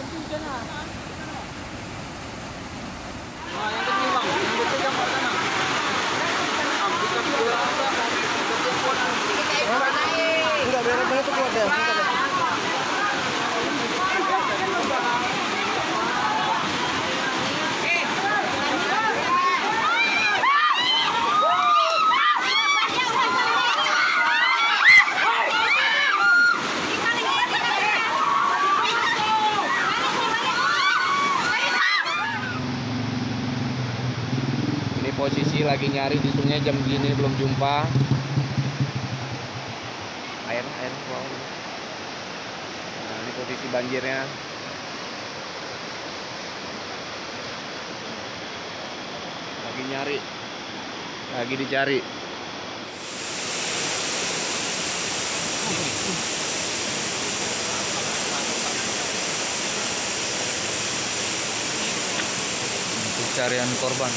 Enggak, beres-beres itu keluar deh. Posisi lagi nyari di sungai jam gini belum jumpa. Air wow. Nah, ini posisi banjirnya. Lagi nyari, lagi dicari. Pencarian korban.